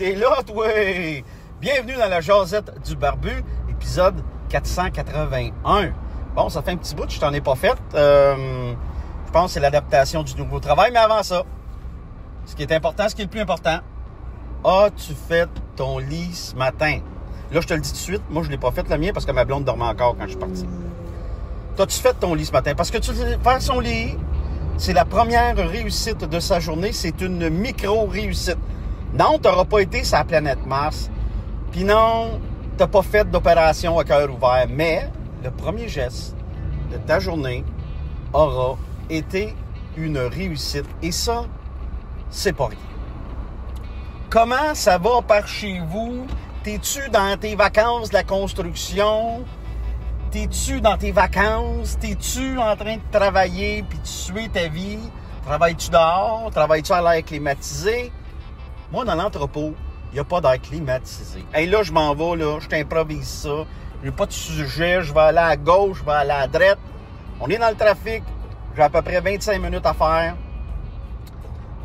t'es là, toi! Bienvenue dans la jasette du barbu, épisode 481. Bon, ça fait un petit bout que je t'en ai pas fait. Je pense que c'est l'adaptation du nouveau travail, mais avant ça, ce qui est important, ce qui est le plus important, as-tu fait ton lit ce matin? Là, je te le dis tout de suite, moi, je l'ai pas fait le mien parce que ma blonde dormait encore quand je suis parti. T'as-tu fait ton lit ce matin? Parce que faire son lit, c'est la première réussite de sa journée. C'est une micro-réussite. Non, t'auras pas été sur la planète Mars. Puis non, t'as pas fait d'opération à cœur ouvert. Mais le premier geste de ta journée aura été une réussite. Et ça, c'est pas rien. Comment ça va par chez vous? T'es-tu dans tes vacances de la construction? T'es-tu dans tes vacances? T'es-tu en train de travailler puis tu suis ta vie? Travailles-tu dehors? Travailles-tu à l'air climatisé? Moi, dans l'entrepôt, il n'y a pas d'air climatisé. Hey, là, je m'en vais, là, je t'improvise ça. J'ai pas de sujet, je vais aller à gauche, je vais aller à droite. On est dans le trafic. J'ai à peu près 25 minutes à faire.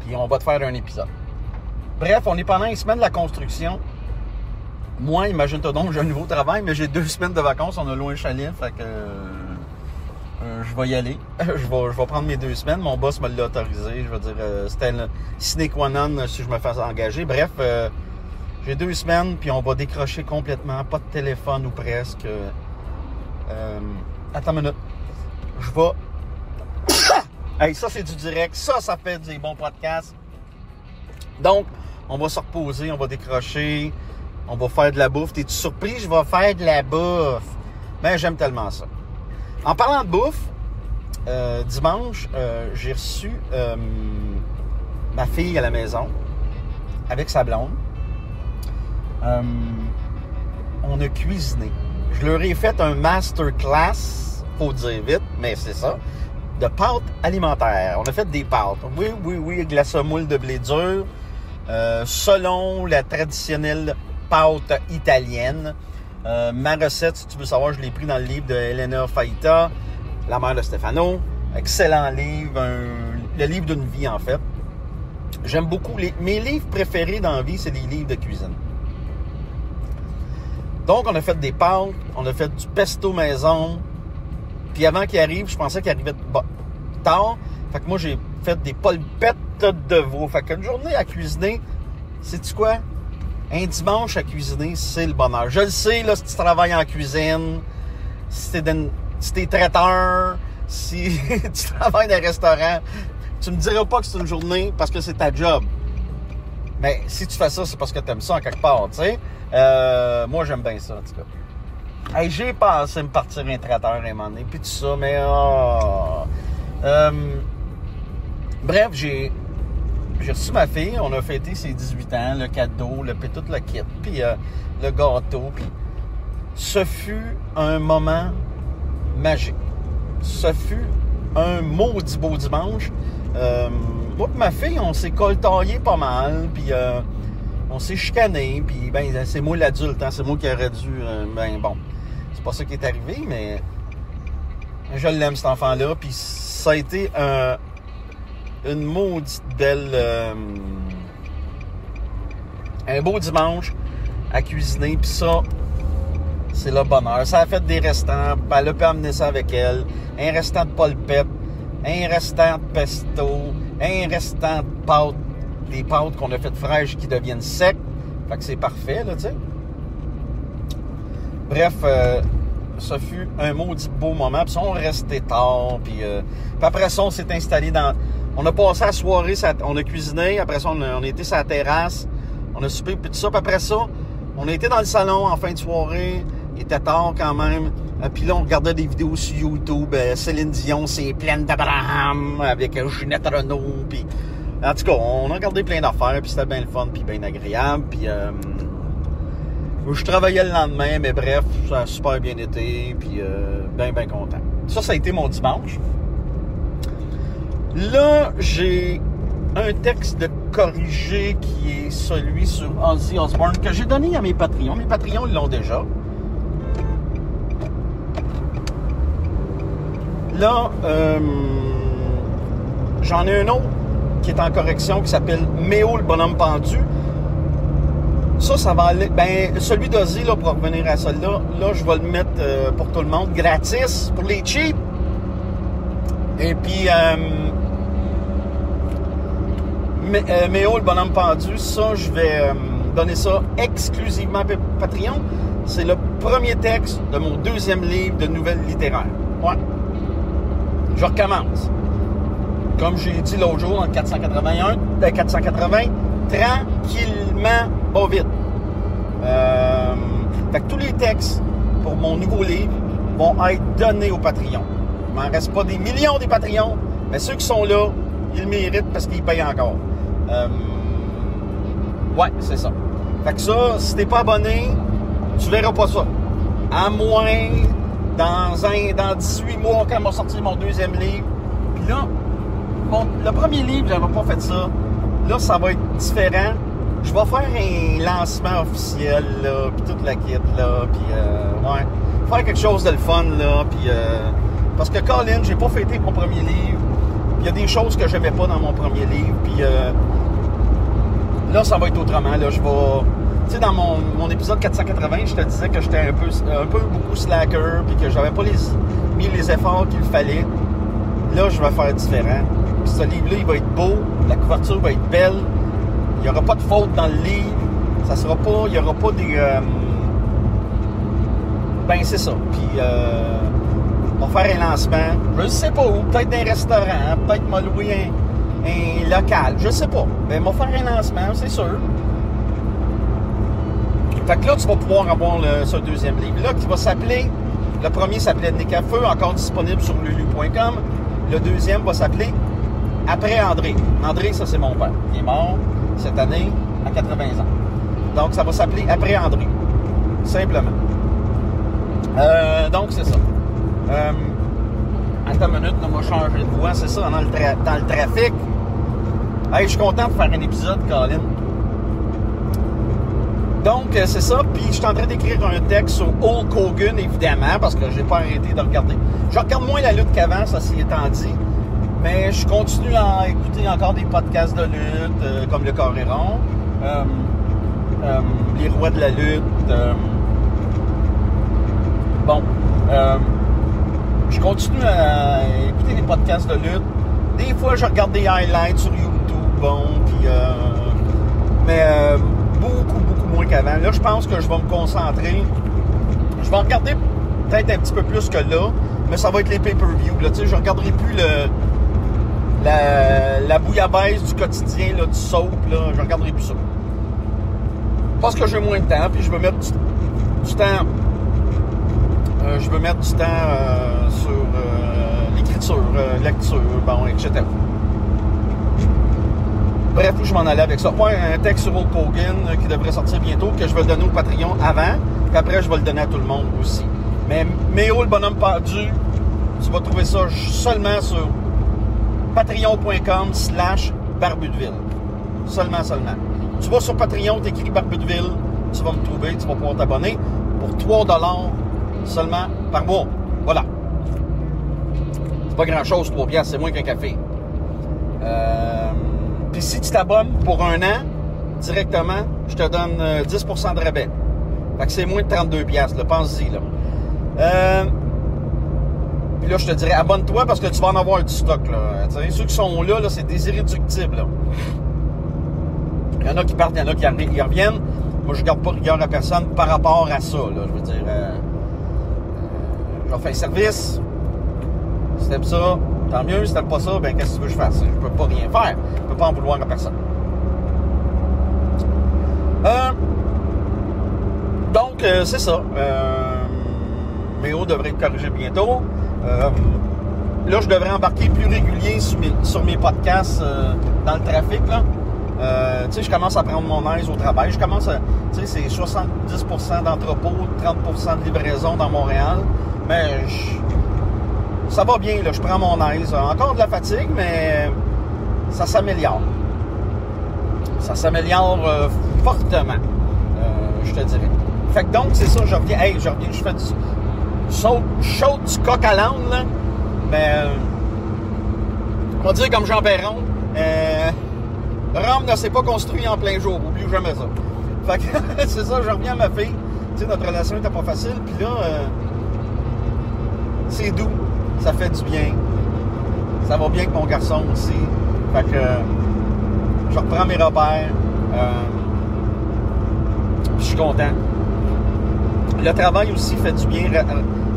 Puis on va te faire un épisode. Bref, on est pendant une semaine de la construction. Moi, imagine-toi donc, j'ai un nouveau travail, mais j'ai 2 semaines de vacances. On a loué un chalet, fait que je vais y aller. Je vais prendre mes 2 semaines. Mon boss me l'a autorisé. Je veux dire, c'était le sine qua non si je me fais engager. Bref, j'ai 2 semaines, puis on va décrocher complètement. Pas de téléphone ou presque. Attends une minute. Je vais... Hey, ça, c'est du direct. Ça fait des bons podcasts. Donc, on va se reposer, on va décrocher. On va faire de la bouffe. T'es-tu surpris? Je vais faire de la bouffe. Ben, j'aime tellement ça. En parlant de bouffe, dimanche, j'ai reçu ma fille à la maison avec sa blonde. On a cuisiné. Je leur ai fait un masterclass, faut dire vite, mais c'est ça, de pâtes alimentaires. On a fait des pâtes. Oui, glace à moule de blé dur, selon la traditionnelle pâte italienne. Ma recette, si tu veux savoir, je l'ai pris dans le livre de Elena Faita, la mère de Stefano. Excellent livre, le livre d'une vie en fait. J'aime beaucoup. Mes livres préférés dans la vie, c'est les livres de cuisine. Donc, on a fait des pâtes, on a fait du pesto maison. Puis avant qu'il arrive, je pensais qu'il arrivait tard. Fait que moi, j'ai fait des polpettes de veau. Fait qu'une journée à cuisiner, sais-tu quoi? Un dimanche à cuisiner, c'est le bonheur. Je le sais, là, si tu travailles en cuisine, si t'es traiteur, si tu travailles dans un restaurant, tu me diras pas que c'est une journée parce que c'est ta job. Mais si tu fais ça, c'est parce que t'aimes ça en quelque part, tu sais. Moi, j'aime bien ça, en tout cas. Hey, j'ai pensé me partir un traiteur un moment donné, puis tout ça, mais... Bref, j'ai reçu ma fille, on a fêté ses 18 ans, le cadeau, puis tout le kit, puis le gâteau, puis ce fut un moment magique. Ce fut un maudit beau dimanche. Moi et ma fille, on s'est coltaillé pas mal, puis on s'est chicané, puis ben c'est moi l'adulte, hein, c'est moi qui aurais dû... ben bon, c'est pas ça qui est arrivé, mais je l'aime cet enfant-là, puis ça a été une maudite belle... un beau dimanche à cuisiner. Puis ça, c'est le bonheur. Ça a fait des restants. Elle a pu amener ça avec elle. Un restant de polpette, un restant de pesto, un restant de pâtes. Des pâtes qu'on a fait fraîches qui deviennent secs. Fait que c'est parfait, là, tu sais. Bref, ça fut un maudit beau moment. Puis ça, on restait tard. Puis après ça, on s'est installé dans... On a passé la soirée, on a cuisiné, après ça, on a été sur la terrasse, on a soupé, puis tout ça. Puis après ça, on a été dans le salon en fin de soirée, il était tard quand même. Puis là, on regardait des vidéos sur YouTube, Céline Dion, c'est pleine d'Abraham, avec Ginette Renault, puis... En tout cas, on a regardé plein d'affaires, puis c'était bien le fun, puis bien agréable, puis... je travaillais le lendemain, mais bref, ça a super bien été, puis bien content. Ça a été mon dimanche. Là, j'ai un texte de corrigé qui est celui sur Ozzy Osbourne que j'ai donné à mes Patreons. Mes Patreons, ils l'ont déjà. Là, j'en ai un autre qui est en correction qui s'appelle Méo le bonhomme pendu. Ça va aller. Ben, celui d'Ozzy, là, pour revenir à celui-là, là, je vais le mettre pour tout le monde, gratis, pour les cheap. Et puis, Méo, le bonhomme pendu, ça, je vais donner ça exclusivement à Patreon. C'est le premier texte de mon deuxième livre de nouvelles littéraires. Ouais. Je recommence. Comme j'ai dit l'autre jour dans le 480, tranquillement, pas vite. Fait que tous les textes pour mon nouveau livre vont être donnés au Patreon. Il m'en reste pas des millions des Patreons, mais ceux qui sont là, ils le méritent parce qu'ils payent encore. Ouais, c'est ça. Fait que ça, si t'es pas abonné, tu verras pas ça. À moins dans 18 mois, quand m'a sorti mon deuxième livre. Puis là, le premier livre, j'avais pas fait ça. Là, ça va être différent. Je vais faire un lancement officiel, là, puis toute la kit, là, puis ouais. Faire quelque chose de le fun, là, puis parce que Colin, j'ai pas fêté mon premier livre. Il y a des choses que j'aimais pas dans mon premier livre, puis là, ça va être autrement, là, je vais... Tu sais, dans mon épisode 480, je te disais que j'étais un peu beaucoup slacker, puis que j'avais pas mis les efforts qu'il fallait. Là, je vais faire différent. Puis ce livre-là, il va être beau, la couverture va être belle, il n'y aura pas de faute dans le livre, ça sera pas, il n'y aura pas des... Ben, c'est ça. Puis, on va faire un lancement, je ne sais pas où, peut-être d'un restaurant, peut-être m'a loué un local, je sais pas. Mais on va faire un lancement, c'est sûr. Fait que là, tu vas pouvoir avoir ce deuxième livre. Là, qui va s'appeler... Le premier s'appelait Nick à feu, encore disponible sur lulu.com. Le deuxième va s'appeler Après André. André, ça, c'est mon père. Il est mort cette année à 80 ans. Donc, ça va s'appeler Après André. Simplement. Donc, c'est ça. Attends une minute, là, on va changer de voix. C'est ça, dans le trafic. Hey, je suis content de faire un épisode, Colin. Donc, c'est ça. Puis, je suis en train d'écrire un texte sur Hulk Hogan, évidemment, parce que j'ai pas arrêté de regarder. Je regarde moins la lutte qu'avant, ça s'y étant dit. Mais je continue à écouter encore des podcasts de lutte, comme Le Coréron, Les Rois de la lutte. Je continue à écouter des podcasts de lutte. Des fois, je regarde des highlights sur YouTube, puis... mais beaucoup moins qu'avant. Là, je pense que je vais me concentrer. Je vais regarder peut-être un petit peu plus que là, mais ça va être les pay-per-view. Là, tu sais, je ne regarderai plus la bouillabaisse du quotidien, là, du soap. Là, je ne regarderai plus ça. Parce que j'ai moins de temps, puis je veux mettre du temps... je veux mettre du temps sur l'écriture, lecture, bon, etc. Bref, où je m'en allais avec ça. Ouais, un texte sur Hulk Hogan qui devrait sortir bientôt, que je vais donner au Patreon avant, puis après, je vais le donner à tout le monde aussi. Mais Méo, le bonhomme perdu, tu vas trouver ça seulement sur patreon.com/barbudeville. Seulement. Tu vas sur Patreon, t'écris Barbudeville, tu vas me trouver, tu vas pouvoir t'abonner pour 3$ seulement par mois. Voilà. C'est pas grand-chose, 3$, c'est moins qu'un café. Puis si tu t'abonnes pour un an, directement, je te donne 10% de rabais. Fait que c'est moins de 32$, là, pense-y, là. Puis là, je te dirais, abonne-toi parce que tu vas en avoir du stock, là. T'sais, ceux qui sont là, c'est des irréductibles, là. Il y en a qui partent, il y en a qui reviennent. Moi, je garde pas rigueur à personne par rapport à ça, là. Je veux dire, je leur fais un service. Si t'aimes ça, tant mieux. Si t'aimes pas ça, ben qu'est-ce que tu veux que je fasse? Je peux pas rien faire. Je peux pas en vouloir à personne. Donc, c'est ça. Méo devrait être corrigé bientôt. Là, je devrais embarquer plus régulier sur mes podcasts dans le trafic, là. Tu sais, je commence à prendre mon aise au travail. Je commence à... Tu sais, c'est 70% d'entrepôt, 30% de livraison dans Montréal. Mais ça va bien, là. Je prends mon aise. Encore de la fatigue, mais ça s'améliore. Ça s'améliore fortement, je te dirais. Fait que donc, c'est ça, je reviens, je fais du saute du coq à l'âne, là. Mais, on va dire comme Jean Perron, Rome ne s'est pas construit en plein jour, oublie jamais ça. Fait que c'est ça, je reviens à ma fille. Tu sais, notre relation n'était pas facile. Puis là, c'est doux. Ça fait du bien. Ça va bien avec mon garçon aussi. Fait que je reprends mes repères. Je suis content. Le travail aussi fait du bien.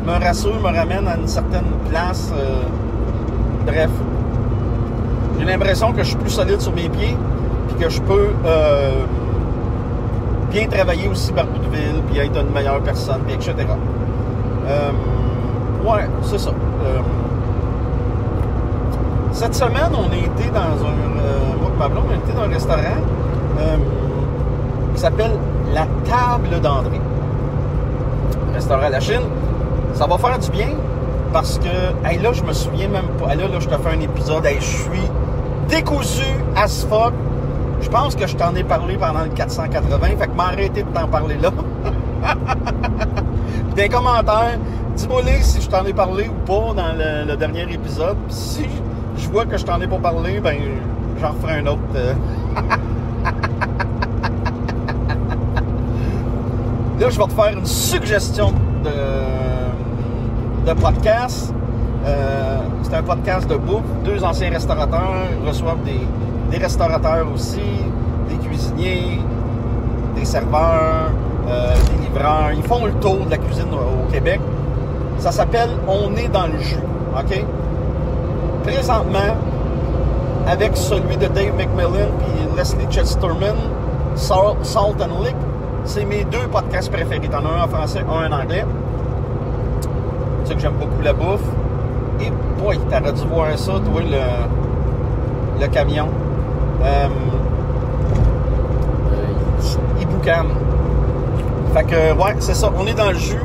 Me rassure, me ramène à une certaine place. Bref. J'ai l'impression que je suis plus solide sur mes pieds. Puis que je peux bien travailler aussi par bout de ville. Puis être une meilleure personne. Puis etc. Ouais, c'est ça. Cette semaine, on a été dans moi et ma blonde, on a été dans un restaurant qui s'appelle La Table d'André. Restaurant à la Chine. Ça va faire du bien parce que, hey, là, je me souviens même pas. Là, je te fais un épisode. Hey, je suis décousu as fuck. Je pense que je t'en ai parlé pendant le 480. Fait que m'arrêter de t'en parler là. Des commentaires. Dis-moi si je t'en ai parlé ou pas dans le dernier épisode. Si je vois que je t'en ai pas parlé, ben j'en referai un autre. Là, je vais te faire une suggestion de podcast. C'est un podcast de bouffe. 2 anciens restaurateurs reçoivent des restaurateurs aussi, des cuisiniers, des serveurs, des livreurs. Ils font le tour de la cuisine au Québec. Ça s'appelle « On est dans le jus ». OK? Présentement, avec celui de Dave McMillan et Leslie Chesterman, Salt and Lick, c'est mes 2 podcasts préférés. T'en as un en français, un en anglais. Tu sais que j'aime beaucoup la bouffe. Et boy, t'aurais dû voir ça, toi, le camion. Il boucane. Fait que, ouais, c'est ça. On est dans le jus.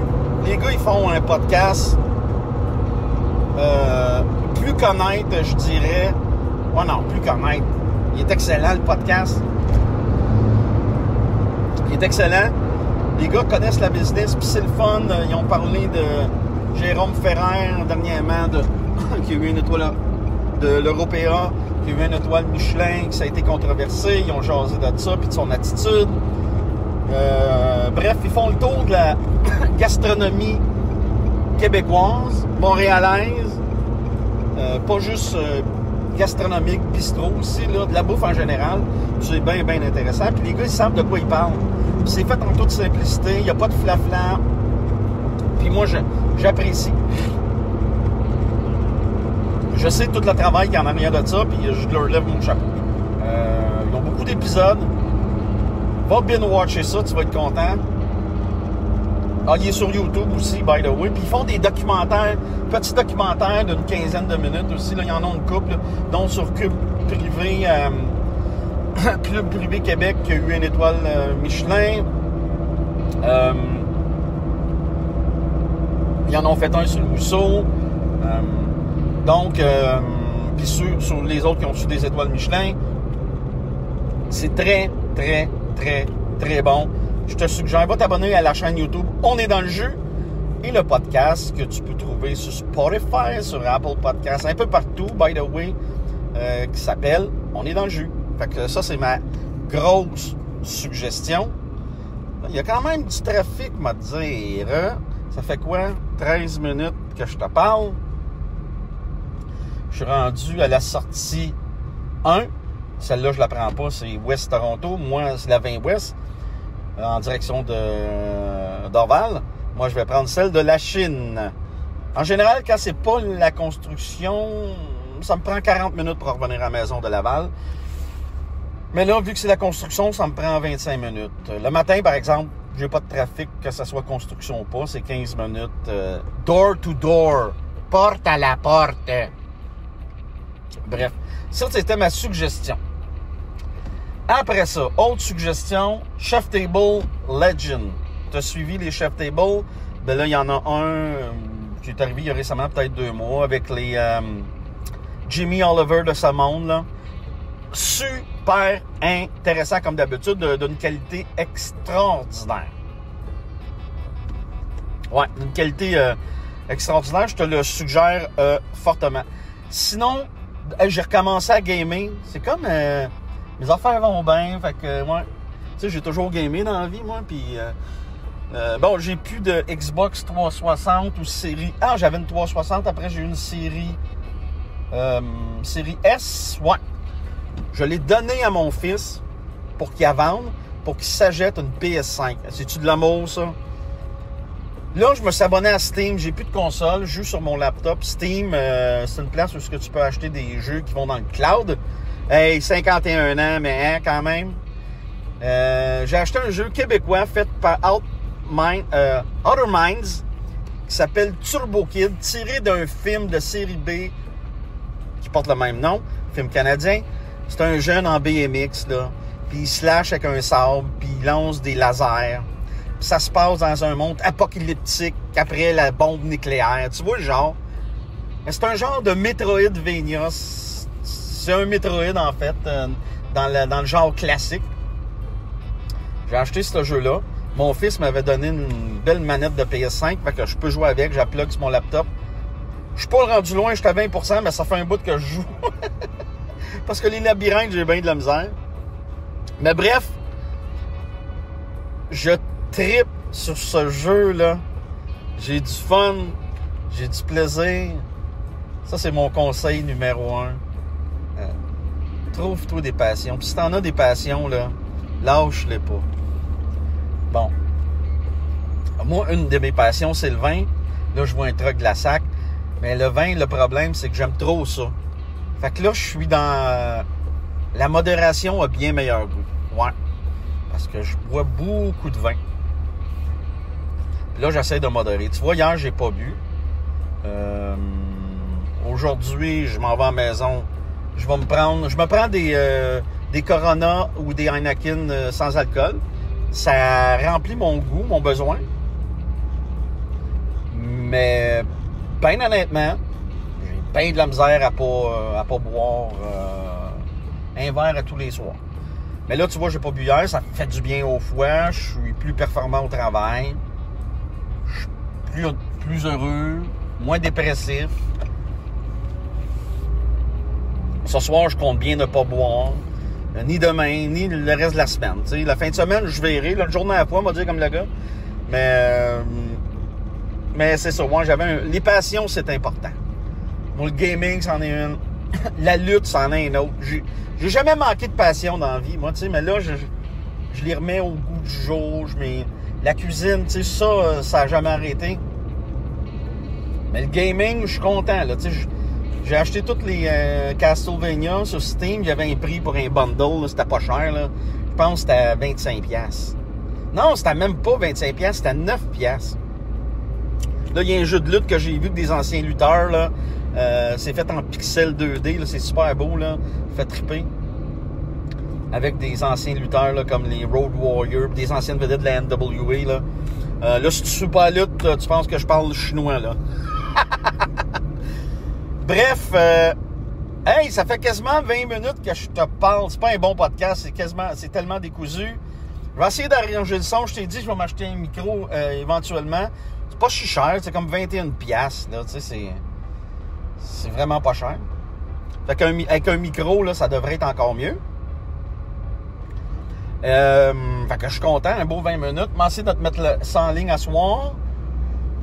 Les gars, ils font un podcast plus connaître, je dirais. Oh non, plus connaître. Il est excellent, le podcast. Il est excellent. Les gars connaissent la business, puis c'est le fun. Ils ont parlé de Jérôme Ferrer dernièrement, qui a eu une étoile de l'Européa, qui a eu une étoile Michelin, qui ça a été controversé. Ils ont jasé de ça, puis de son attitude. Bref, ils font le tour de la gastronomie québécoise, montréalaise, pas juste gastronomique, bistrot aussi, là, de la bouffe en général. C'est bien, bien intéressant. Puis les gars, ils savent de quoi ils parlent. Puis c'est fait en toute simplicité, il n'y a pas de flafla. Puis moi, j'apprécie. Je sais tout le travail qu'il y en a rien de ça, puis je leur lève mon chapeau. Ils ont beaucoup d'épisodes. Va bien watcher ça, tu vas être content. Ah, il est sur YouTube aussi, by the way. Puis ils font des documentaires, petits documentaires d'une 15aine de minutes aussi. Là, il y en a une couple, là, dont sur Club Privé Québec qui a eu une étoile Michelin. Ils en ont fait un sur le Mousseau. Puis sur les autres qui ont reçu des étoiles Michelin. C'est très, très, très, très bon. Je te suggère, va t'abonner à la chaîne YouTube On est dans le jus et le podcast que tu peux trouver sur Spotify, sur Apple Podcasts, un peu partout, by the way, qui s'appelle On est dans le jus. Fait que ça, c'est ma grosse suggestion. Il y a quand même du trafic, m'a dire. Ça fait quoi? 13 minutes que je te parle. Je suis rendu à la sortie 1. Celle-là, je la prends pas, c'est West Toronto. Moi, c'est la 20 Ouest, en direction d'Orval. Moi, je vais prendre celle de la Chine. En général, quand c'est pas la construction, ça me prend 40 minutes pour revenir à la maison de Laval. Mais là, vu que c'est la construction, ça me prend 25 minutes. Le matin, par exemple, j'ai pas de trafic, que ce soit construction ou pas, c'est 15 minutes. Door to door. Porte à la porte. Bref, ça, c'était ma suggestion. Après ça, autre suggestion, Chef Table Legend. Tu as suivi les Chef Table? Ben là, il y en a un qui est arrivé il y a récemment, peut-être 2 mois, avec les Jimmy Oliver de ce monde, là. Super intéressant, comme d'habitude, d'une qualité extraordinaire. Ouais, d'une qualité extraordinaire, je te le suggère fortement. Sinon, j'ai recommencé à gamer. C'est comme... mes affaires vont bien, fait que, ouais. sais, j'ai toujours gamé dans la vie, moi, puis... bon, j'ai plus de Xbox 360 ou série... Ah, j'avais une 360, après j'ai eu une série... série S, ouais. Je l'ai donné à mon fils pour qu'il la vende, pour qu'il s'achète une PS5. C'est-tu de l'amour, ça? Là, je me suis abonné à Steam. J'ai plus de console. Je joue sur mon laptop. Steam, c'est une place où tu peux acheter des jeux qui vont dans le cloud. Hey, 51 ans, mais hein, quand même. J'ai acheté un jeu québécois fait par Outer Minds qui s'appelle Turbo Kid, tiré d'un film de série B qui porte le même nom, film canadien. C'est un jeune en BMX, là. Puis il se lâche avec un sabre, puis il lance des lasers. Puis ça se passe dans un monde apocalyptique après la bombe nucléaire. Tu vois le genre? Mais c'est un genre de Metroidvania. C'est un Metroid, en fait, dans le genre classique. J'ai acheté ce jeu-là. Mon fils m'avait donné une belle manette de PS5, fait que je peux jouer avec. J'applug sur mon laptop. Je suis pas rendu loin, j'étais à 20%, mais ça fait un bout que je joue. Parce que les labyrinthes, j'ai bien de la misère. Mais bref, je trippe sur ce jeu-là. J'ai du fun, j'ai du plaisir. Ça, c'est mon conseil numéro 1. Trouve-toi des passions. Puis si t'en as des passions, là, lâche-les pas. Bon. Moi, une de mes passions, c'est le vin. Là, je vois un truc de la sac. Mais le vin, le problème, c'est que j'aime trop ça. Fait que là, je suis dans... La modération a bien meilleur goût. Ouais. Parce que je bois beaucoup de vin. Puis là, j'essaie de modérer. Tu vois, hier, j'ai pas bu. Aujourd'hui, je m'en vais à la maison. Je me prends des Corona ou des Heineken sans alcool. Ça remplit mon goût, mon besoin. Mais, ben honnêtement, j'ai bien de la misère à pas boire un verre à tous les soirs. Mais là, tu vois, j'ai pas bu hier, ça fait du bien au foie, je suis plus performant au travail, je suis plus heureux, moins dépressif. Ce soir, je compte bien ne pas boire, ni demain, ni le reste de la semaine. T'sais, la fin de semaine, je verrai, là, le journée à la fois, on va dire comme le gars. Mais c'est ça, moi, les passions, c'est important. Moi, le gaming, c'en est une. La lutte, c'en est une autre. J'ai jamais manqué de passion dans la vie, moi, tu sais, mais là, je les remets au goût du jour. La cuisine, tu sais, ça a jamais arrêté. Mais le gaming, je suis content, là, tu sais. J'ai acheté toutes les Castlevania sur Steam. Il y avait un prix pour un bundle, là, c'était pas cher, là. Je pense que c'était à 25$. Non, c'était même pas 25$, c'était à 9$. Là, il y a un jeu de lutte que j'ai vu des anciens lutteurs, là. C'est fait en pixel 2D, là, c'est super beau, là. Fait triper. Avec des anciens lutteurs, là, comme les Road Warriors, des anciennes vedettes de la NWA, là. Là, si tu suis pas la lutte, tu penses que je parle chinois, là. Bref, hey, ça fait quasiment 20 minutes que je te parle. C'est pas un bon podcast, c'est tellement décousu. Je vais essayer d'arranger le son. Je t'ai dit, je vais m'acheter un micro éventuellement. C'est pas si cher, c'est comme 21$, là, tu sais, c'est vraiment pas cher. Fait qu'avec un micro, là, ça devrait être encore mieux. Fait que je suis content, un beau 20 minutes. M'essayer de te mettre ça en ligne à soir.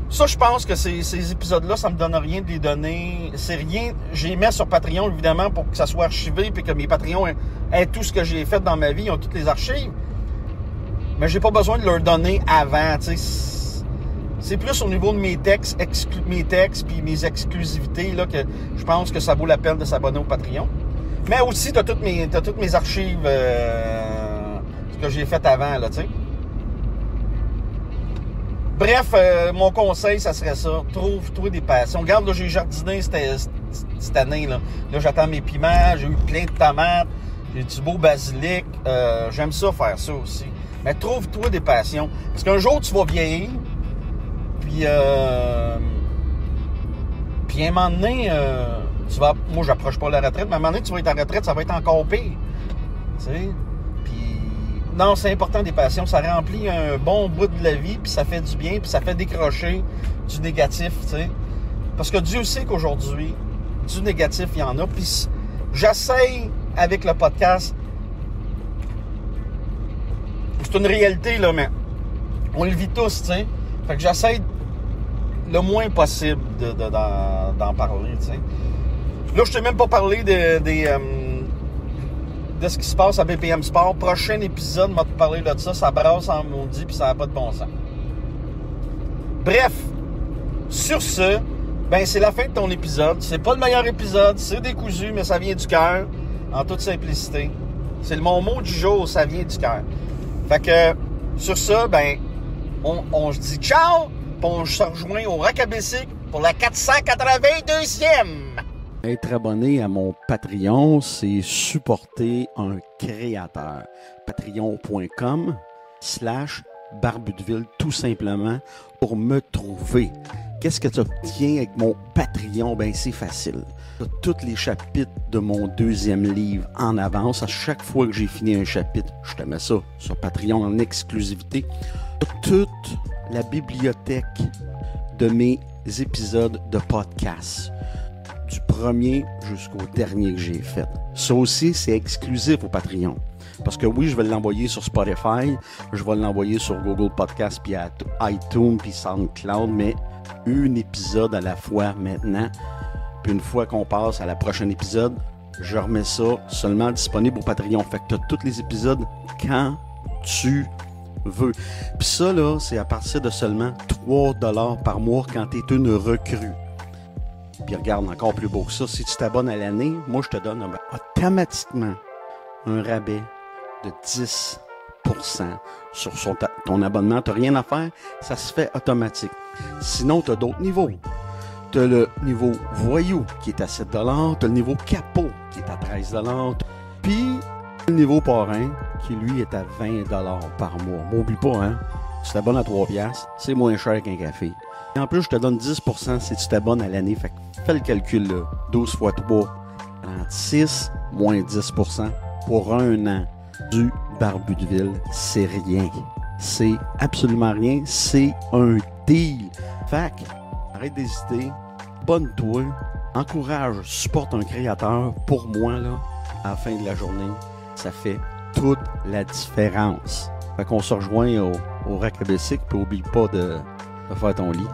Ça, je pense que ces épisodes-là, ça me donne rien de les donner. C'est rien. Je les mets sur Patreon, évidemment, pour que ça soit archivé, puis que mes Patreons aient tout ce que j'ai fait dans ma vie, ils ont toutes les archives. Mais j'ai pas besoin de leur donner avant, tu sais. C'est plus au niveau de mes textes puis mes exclusivités, là, que je pense que ça vaut la peine de s'abonner au Patreon. Mais aussi, t'as toutes mes archives, ce que j'ai fait avant, là, tu sais. Bref, mon conseil, ça serait ça. Trouve-toi des passions. Regarde, là, j'ai jardiné cette année, là. Là, j'attends mes piments, j'ai eu plein de tomates, j'ai du beau basilic. J'aime ça, faire ça aussi. Mais trouve-toi des passions. Parce qu'un jour, tu vas vieillir, puis à un moment donné, moi, j'approche pas la retraite, mais à un moment donné, tu vas être en retraite, ça va être encore pire. Tu sais? Puis, non, c'est important des passions. Ça remplit un bon bout de la vie, puis ça fait du bien, puis ça fait décrocher du négatif, tu sais. Parce que Dieu sait qu'aujourd'hui, du négatif, il y en a. Puis, j'essaye, avec le podcast, c'est une réalité, là, mais on le vit tous, tu sais. Fait que j'essaie le moins possible d'en parler, tu sais. Là, je t'ai même pas parlé de ce qui se passe à BPM Sport. Prochain épisode, on va te parler de ça. Ça brasse en maudit, puis ça n'a pas de bon sens. Bref, sur ce, ben c'est la fin de ton épisode. C'est pas le meilleur épisode, c'est décousu, mais ça vient du cœur, en toute simplicité. C'est mon mot du jour, ça vient du cœur. Fait que, sur ça, ben, on se dit ciao, puis on se rejoint au Racabessic pour la 482e. Être abonné à mon Patreon, c'est supporter un créateur. Patreon.com/Barbudeville, tout simplement, pour me trouver. Qu'est-ce que tu obtiens avec mon Patreon? Ben, c'est facile. Tu as tous les chapitres de mon 2e livre en avance. À chaque fois que j'ai fini un chapitre, je te mets ça sur Patreon en exclusivité. Toute la bibliothèque de mes épisodes de podcast, du premier jusqu'au dernier que j'ai fait. Ça aussi, c'est exclusif au Patreon. Parce que oui, je vais l'envoyer sur Spotify, je vais l'envoyer sur Google Podcast, puis iTunes, puis SoundCloud, mais un épisode à la fois maintenant. Puis une fois qu'on passe à la prochaine épisode, je remets ça seulement disponible au Patreon. Fait que tu as tous les épisodes quand tu veux. Puis ça, là, c'est à partir de seulement 3$ par mois quand tu es une recrue. Puis regarde, encore plus beau que ça, si tu t'abonnes à l'année, moi, je te donne automatiquement un rabais de 10% sur ton abonnement. Tu n'as rien à faire, ça se fait automatique. Sinon, tu as d'autres niveaux. Tu as le niveau voyou qui est à 7$, tu as le niveau capot qui est à 13$, puis le niveau parrain qui, lui, est à 20$ par mois. M'oublie pas, hein? Tu t'abonnes à 3$, c'est moins cher qu'un café. Et en plus, je te donne 10% si tu t'abonnes à l'année. Fait que fais le calcul là. 12 x 3, 36, moins 10% pour un an du Barbudeville. C'est rien. C'est absolument rien. C'est un deal. Fait que, arrête d'hésiter. Abonne-toi. Encourage, supporte un créateur. Pour moi, là, à la fin de la journée, ça fait toute la différence. Fait qu'on se rejoint au Racabessic, puis oublie pas de faire ton lit.